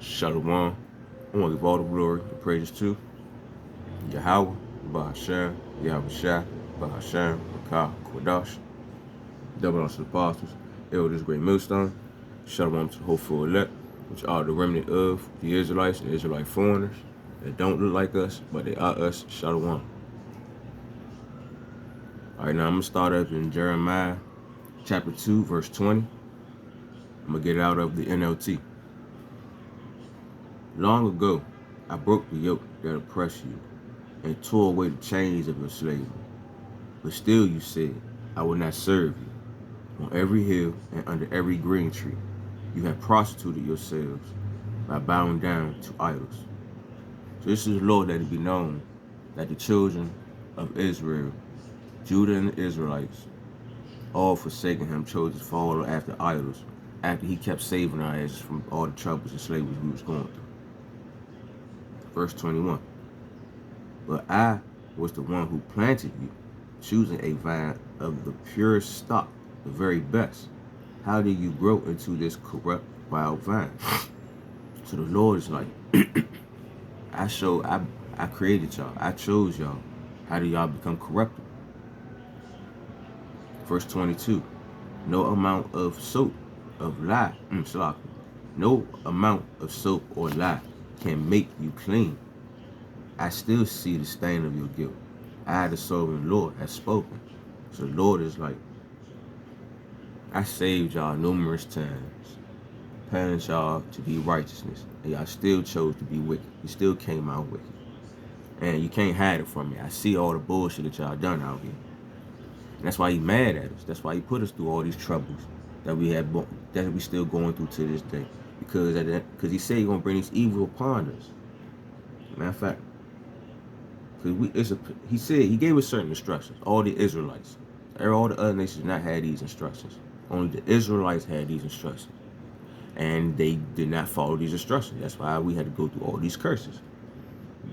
Shalom. I want to give all the glory and praises to Yahweh, Bahashem, Yahweh Shah, Bahashem, Makah, Kodash, double unto the apostles, hail this great millstone. Shalom to the hopeful elect, which are the remnant of the Israelites and Israelite foreigners that don't look like us, but they are us. Shalom. All right, now I'm going to start up in Jeremiah chapter 2, verse 20. I'm going to get it out of the NLT. Long ago, I broke the yoke that oppressed you and tore away the chains of your slavery. But still you said, I will not serve you. On every hill and under every green tree, you have prostituted yourselves by bowing down to idols. So this is the Lord, that it be known that the children of Israel, Judah and the Israelites, all forsaking him, chose to follow after idols, after he kept saving our asses from all the troubles and slavery we was going through. Verse 21. But I was the one who planted you, choosing a vine of the purest stock, the very best. How did you grow into this corrupt wild vine? So the Lord is like, I created y'all. I chose y'all. How do y'all become corrupted? Verse 22. No amount of soap of lye, no amount of soap or lye can make you clean. I still see the stain of your guilt. I, the sovereign Lord, has spoken. So the Lord is like, I saved y'all numerous times, planning y'all to be righteousness, and y'all still chose to be wicked. You still came out wicked. And you can't hide it from me. I see all the bullshit that y'all done out here. And that's why he mad at us. That's why he put us through all these troubles that we still going through to this day. Because he said he's going to bring this evil upon us. Matter of fact, he said he gave us certain instructions. All the Israelites, all the other nations did not have these instructions. Only the Israelites had these instructions, and they did not follow these instructions. That's why we had to go through all these curses.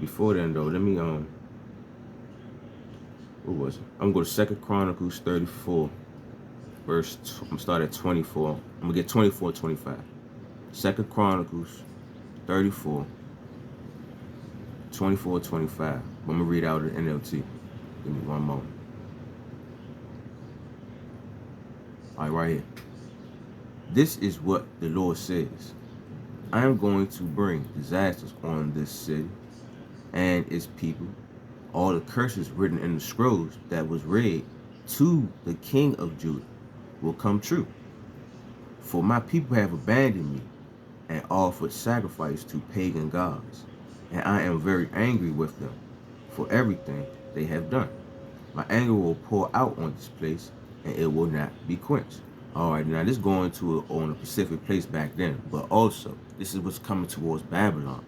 Before then, though, let me what was it? I'm gonna go to 2 Chronicles 34, verse. I'm gonna start at 24. I'm gonna get 24, 25. 2 Chronicles 34. 24, 25. I'm gonna read out the NLT. Give me one moment. All right, right here. This is what the Lord says. I am going to bring disasters on this city and its people. All the curses written in the scrolls that was read to the king of Judah will come true. For my people have abandoned me and offered sacrifice to pagan gods, and I am very angry with them for everything they have done. My anger will pour out on this place, and it will not be quenched. All right, now this is going to on a specific place back then, but also this is what's coming towards Babylon.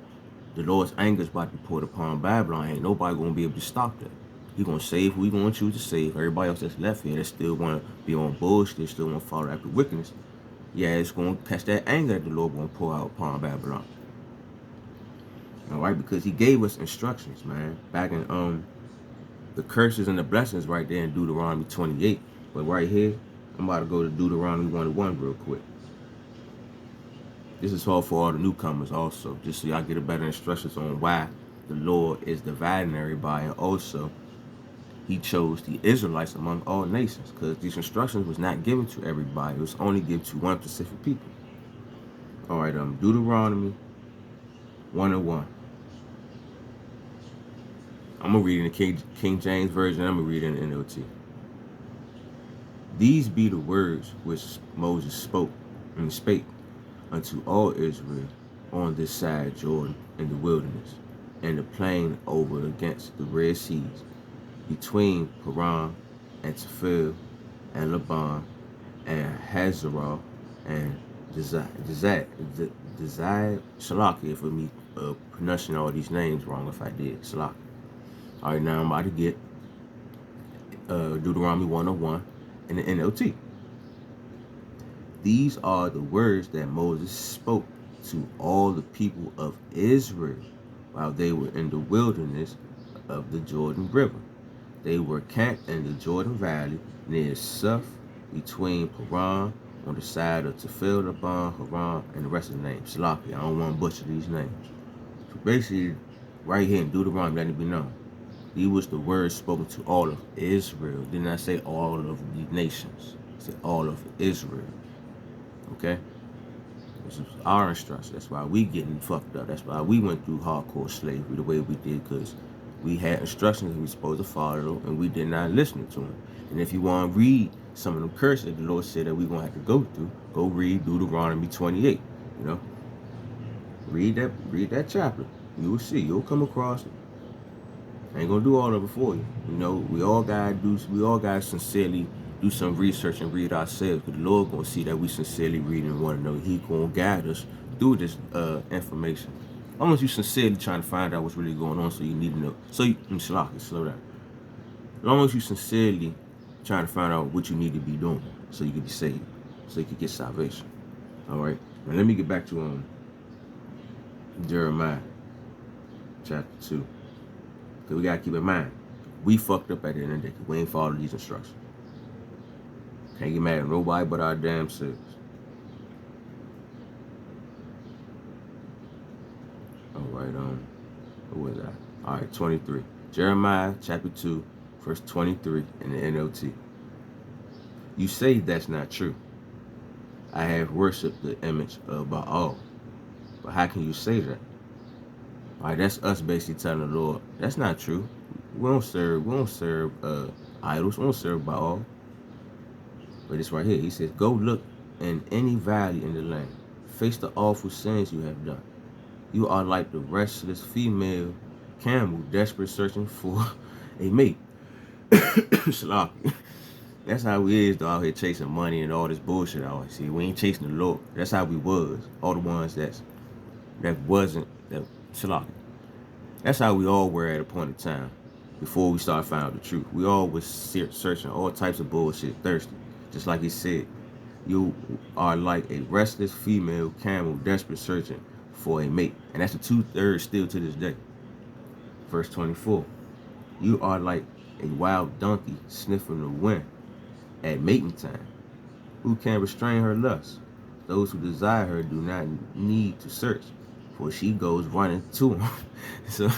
The Lord's anger is about to be poured upon Babylon. Ain't nobody gonna be able to stop that. He gonna save who he gonna choose to save. Everybody else that's left here that still wanna be on bullshit, they still wanna follow after wickedness. Yeah, it's gonna catch that anger that the Lord gonna pour out upon Babylon. All right, because he gave us instructions, man. Back in the curses and the blessings right there in Deuteronomy 28. But right here, I'm about to go to Deuteronomy 1:1 real quick. This is all for all the newcomers also, just so y'all get a better instructions on why the Lord is dividing everybody, and also he chose the Israelites among all nations, because these instructions was not given to everybody. It was only given to one specific people. All right, Deuteronomy 1:1. I'm gonna read in the King James version. I'm gonna read it in the NLT. These be the words which Moses spoke and spake unto all Israel on this side Jordan in the wilderness, and the plain over against the Red Seas, between Paran and Tephel and Laban and Hazarah and Dizai. Shalaki, if me pronouncing all these names wrong, if I did. Shalaki. All right, now I'm about to get Deuteronomy 1:1 in the NLT. These are the words that Moses spoke to all the people of Israel while they were in the wilderness of the Jordan River. They were camped in the Jordan Valley near Suph, between Paran on the side of Tefil, Laban, Haran, and the rest of the names. Salaki, I don't want to butcher these names. So basically, right here in Deuteronomy, let it be known. These was the words spoken to all of Israel. Did not say all of the nations. It said all of Israel. Okay? This is our instruction. That's why we getting fucked up. That's why we went through hardcore slavery the way we did, because we had instructions we were supposed to follow, and we did not listen to them. And if you want to read some of them curses that the Lord said that we're going to have to go through, go read Deuteronomy 28. You know? Read that chapter. You will see. You'll come across it. I ain't gonna do all of it for you. You know, we all gotta sincerely do some research and read ourselves, because the Lord gonna see that we sincerely read and want to know. He gonna guide us through this information. As long as you sincerely trying to find out what's really going on, so you need to know. So you slow down. As long as you sincerely trying to find out what you need to be doing, so you can be saved, so you can get salvation. All right. Now let me get back to Jeremiah chapter 2. Because we got to keep in mind, we fucked up at the end of the day. We ain't followed these instructions. Can't get mad at nobody but our damn selves. All right, what was that? All right, 23. Jeremiah chapter 2, verse 23 in the NLT. You say that's not true. I have worshipped the image of Baal. But how can you say that? All right, that's us basically telling the Lord, that's not true. We don't serve idols. We don't serve Baal. But it's right here. He says, go look in any valley in the land. Face the awful sins you have done. You are like the restless female camel, desperate searching for a mate. That's how we is, though, out here chasing money and all this bullshit. I always see. We ain't chasing the Lord. That's how we was. All the ones that wasn't. That's how we all were at a point in time before we started finding out the truth. We all was searching all types of bullshit, thirsty. Just like he said, you are like a restless female camel, desperate searching for a mate. And that's the 2/3 still to this day. Verse 24. You are like a wild donkey sniffing the wind at mating time. Who can restrain her lust? Those who desire her do not need to search, for she goes running to him. So,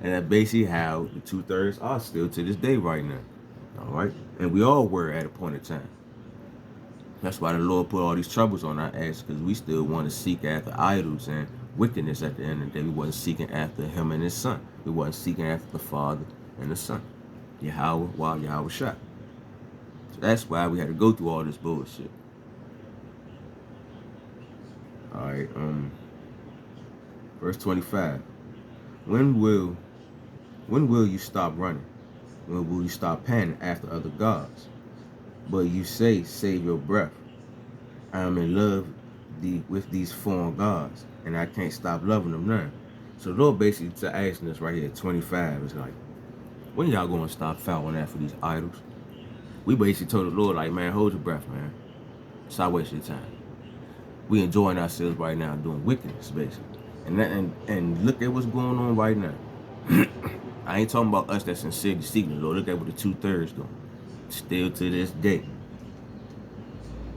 and that's basically how the 2/3 are still to this day right now. All right? And we all were at a point in time. That's why the Lord put all these troubles on our ass, because we still want to seek after idols and wickedness at the end of the day. We wasn't seeking after him and his son. We wasn't seeking after the Father and the Son. Yahweh, while Yahweh shot. So that's why we had to go through all this bullshit. All right, verse 25. When will you stop running? When will you stop panting after other gods? But you say, save your breath. I am in love with these foreign gods, and I can't stop loving them now. So the Lord basically asking us right here at 25, it's like, when y'all going to stop following after these idols? We basically told the Lord, like, man, hold your breath, man. Stop wasting your time. We enjoying ourselves right now doing wickedness, basically. And look at what's going on right now. I ain't talking about us that's sincerely seeking the Lord. Look at what the 2/3 doing. Still to this day.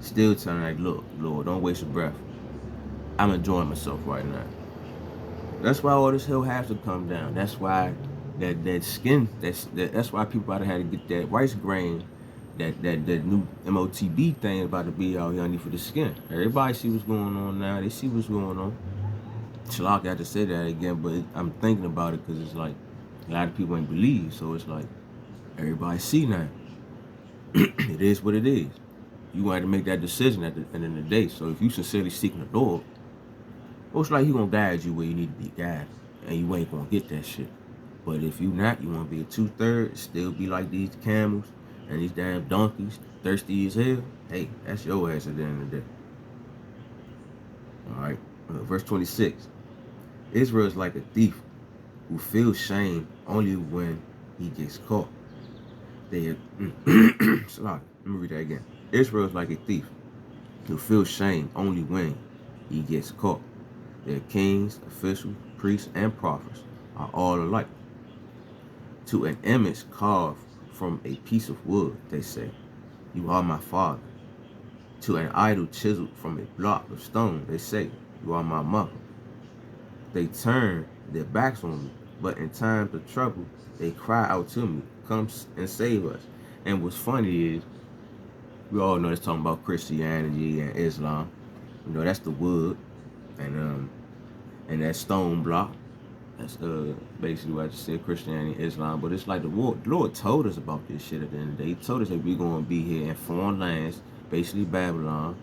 Still telling, like, look, Lord, don't waste your breath. I'm enjoying myself right now. That's why all this hell has to come down. That's why that skin, that's why people about to have to get that rice grain, that new MOTB thing about to be out here underneath for the skin. Everybody see what's going on now. They see what's going on. Shalak got to say that again, but I'm thinking about it because it's like a lot of people ain't believe. So it's like everybody see now. It is what it is. You gonna have to make that decision at the end of the day. So if you sincerely seeking the Lord, most likely he gonna guide you where you need to be guided, and you ain't gonna get that shit. But if you not, you wanna be a 2/3, still be like these camels and these damn donkeys, thirsty as hell. Hey, that's your ass at the end of the day. All right, verse 26. Israel is like a thief who feels shame only when he gets caught. Sorry, let me read that again. Israel is like a thief who feels shame only when he gets caught. Their kings, officials, priests, and prophets are all alike. To an image carved from a piece of wood, they say, you are my father. to an idol chiseled from a block of stone. They say, you are my mother. They turn their backs on me, but in times of trouble, they cry out to me, come and save us. And what's funny is, we all know it's talking about Christianity and Islam. You know, that's the wood and that stone block. That's basically what I just said, Christianity and Islam. But it's like the Lord told us about this shit at the end of the day. He told us that we're going to be here in foreign lands, basically Babylon.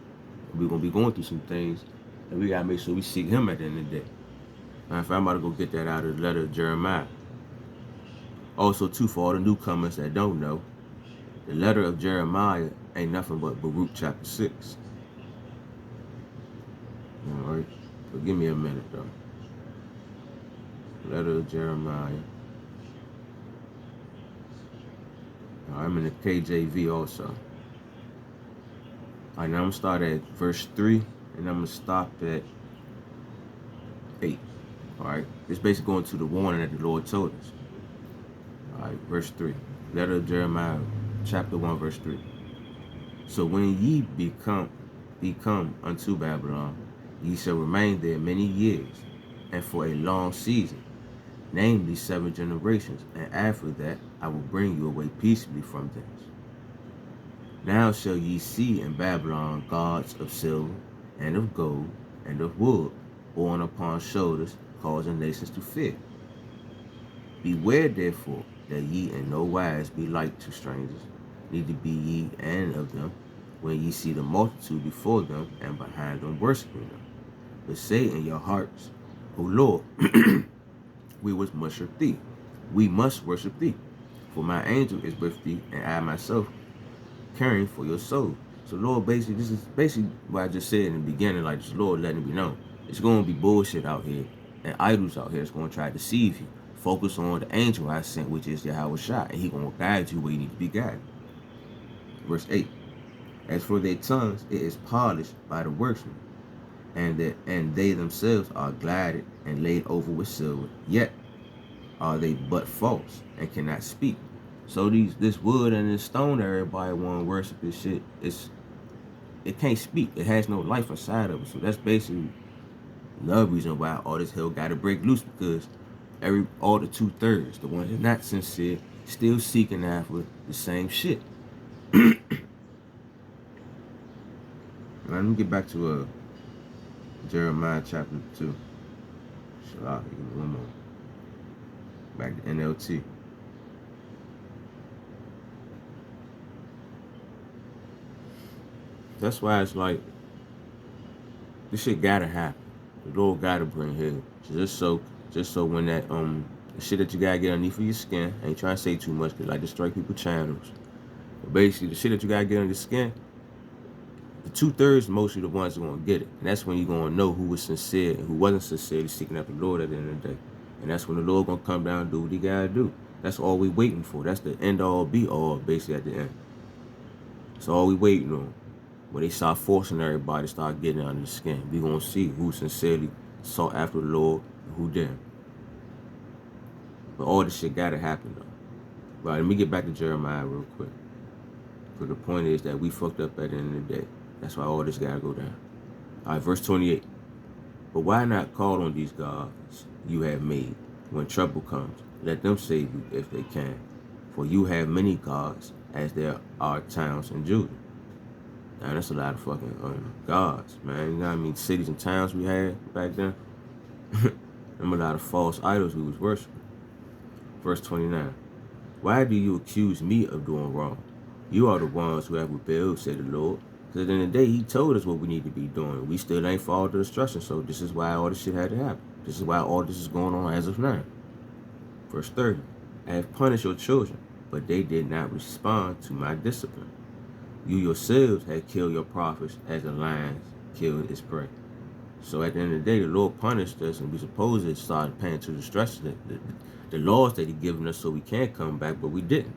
We're going to be going through some things, and we got to make sure we seek him at the end of the day. Matter of fact, I'm about to go get that out of the letter of Jeremiah. Also, too, for all the newcomers that don't know, the letter of Jeremiah ain't nothing but Baruch chapter 6. All right? But give me a minute, though. Letter of Jeremiah. I'm in the KJV also. All right, now I'm going to start at verse 3, and I'm going to stop at 8. All right, it's basically going to the warning that the Lord told us. All right, verse 3. Letter of Jeremiah, chapter 1, verse 3. So when ye become unto Babylon, ye shall remain there many years, and for a long season, namely 7 generations, and after that I will bring you away peaceably from thence. Now shall ye see in Babylon gods of silver, and of gold, and of wood, borne upon shoulders, causing nations to fear. Beware therefore that ye in no wise be like to strangers, neither be ye and of them, when ye see the multitude before them and behind them worshiping them. But say in your hearts, O Lord, we must worship thee. We must worship thee. For my angel is with thee, and I myself caring for your soul. So Lord, basically, this is basically what I just said in the beginning, like this Lord letting me know. It's going to be bullshit out here, and idols out here that's going to try to deceive you. Focus on the angel I sent, which is Yahweh Shai, and he going to guide you where you need to be guided. Verse 8. As for their tongues, it is polished by the workmen, and they themselves are gilded and laid over with silver. Yet are they but false and cannot speak. So this wood and this stone that everybody want to worship this shit, it can't speak. It has no life inside of it. So that's basically the reason why all this hell got to break loose, because all the 2/3, the ones that not sincere, still seeking after the same shit. Let me get back to Jeremiah chapter 2. Shalom, give me one more. Back to NLT. That's why it's like, this shit gotta happen. The Lord gotta bring healing. Just so when that the shit that you gotta get underneath of your skin, I ain't trying to say too much because I like to strike people channels. But basically the shit that you gotta get under your skin, the 2/3 mostly the ones that are gonna get it. And that's when you're gonna know who was sincere and who wasn't sincerely seeking after the Lord at the end of the day. And that's when the Lord gonna come down and do what he gotta do. That's all we waiting for. That's the end all be all basically at the end. That's all we waiting on. When they start forcing everybody to start getting under the skin, we gonna see who sincerely sought after the Lord and who didn't. But all this shit gotta happen though. Right, let me get back to Jeremiah real quick. But the point is that we fucked up at the end of the day. That's why all this gotta go down. All right, verse 28. But why not call on these gods you have made when trouble comes? Let them save you if they can. For you have many gods, as there are towns in Judah. Now that's a lot of fucking gods, man. You know what I mean? Cities and towns we had back then. Them a lot of false idols we was worshiping. Verse 29. Why do you accuse me of doing wrong? You are the ones who have rebelled, said the Lord. Because at the end of the day, he told us what we need to be doing. We still ain't followed the instructions, so this is why all this shit had to happen. This is why all this is going on as of now. Verse 30. I have punished your children, but they did not respond to my discipline. You yourselves had killed your prophets as the lion killed its prey. So at the end of the day, the Lord punished us, and we supposed to start paying to the stress, the laws that he given us so we can come back, but we didn't.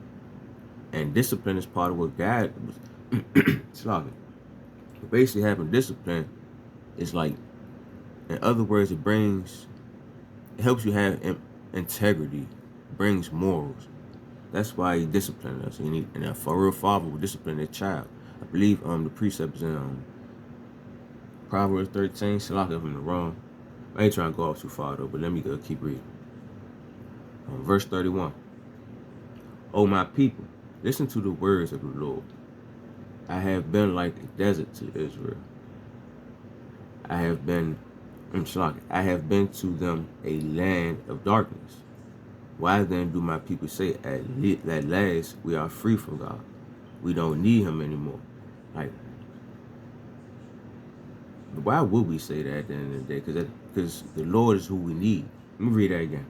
And discipline is part of what God was slogging. Basically having discipline is like, in other words, it helps you have integrity, brings morals. That's why he disciplined us. And a real father will discipline their child. I believe the precept is in Proverbs 13. Salak if I'm wrong. I ain't trying to go off too far though, but let me go keep reading. Verse 31. O my people, listen to the words of the Lord. I have been like a desert to Israel. I have been to them a land of darkness. Why then do my people say, at last we are free from God? We don't need him anymore. Like, why would we say that at the end of the day? Because the Lord is who we need. Let me read that again.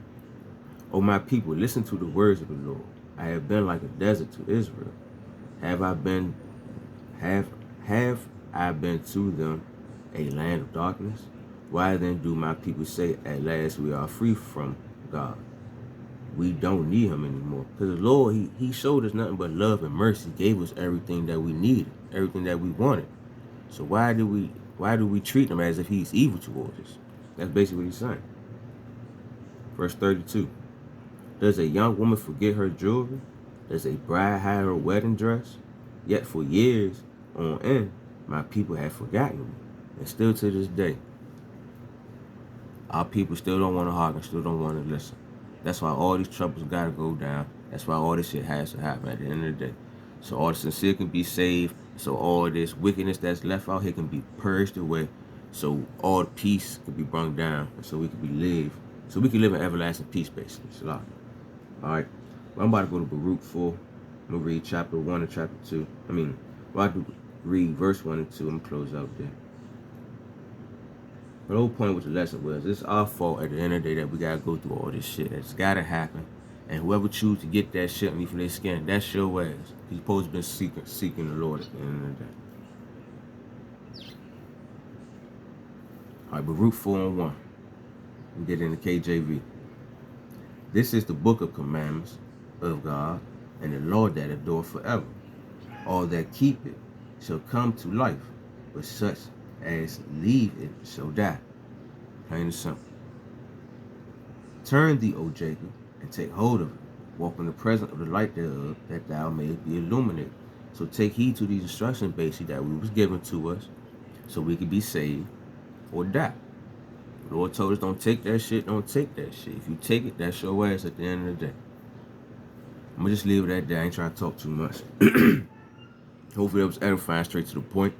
O my people, listen to the words of the Lord. I have been like a desert to Israel. Have I been to them a land of darkness? Why then do my people say, at last we are free from God? We don't need him anymore. Because the Lord, he showed us nothing but love and mercy. He gave us everything that we needed, everything that we wanted. So why do we treat him as if he's evil towards us? That's basically what he's saying. Verse 32. Does a young woman forget her jewelry? Does a bride hide her wedding dress? Yet for years on end, my people have forgotten me. And still to this day, our people still don't want to hearken, still don't want to listen. That's why all these troubles got to go down. That's why all this shit has to happen at the end of the day. So all the sincere can be saved. So all this wickedness that's left out here can be purged away. So all peace can be brought down. And so we can live in everlasting peace, basically. Salah. All right. Well, I'm about to go to Baruch 4. I'm going to read chapter 1 and chapter 2. I do read verse 1 and 2. I'm going to close out there. The whole point with the lesson was it's our fault at the end of the day that we got to go through all this shit. It's got to happen. And whoever choose to get that shit underneath their skin, that's your ass. He's supposed to be seeking the Lord at the end of the day. All right, Baruch 4 and 1. We get in the KJV. This is the book of commandments of God and the law that endure forever. All that keep it shall come to life, but such as leave it shall die. Plain and simple. Turn thee, O Jacob, and take hold of it. Walk in the presence of the light thereof, that thou mayest be illuminated. So take heed to these instructions, basically, that we was given to us, so we could be saved or die. The Lord told us, don't take that shit, don't take that shit. If you take it, that's your ass at the end of the day. I'm going to just leave it at that. I ain't trying to talk too much. Hopefully it was edifying, straight to the point.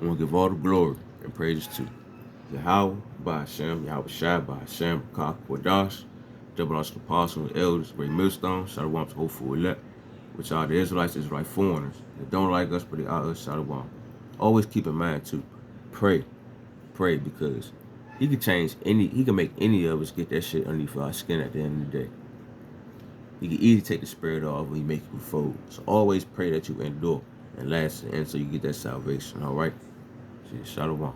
I want to give all the glory and praises to Yahweh, Ba'ashem, Yahweh Shai, Ba'ashem, Kak, Wadash, double us apostle and elders, great millstone, Shalom to hopeful elect, which are the Israelites, Israelite foreigners. They don't like us, but they are us, Shalom. Always keep in mind too, pray, because he can make any of us get that shit underneath our skin at the end of the day. He can easily take the spirit off when he make you fold. So always pray that you endure and last and so you get that salvation, all right? Shalom.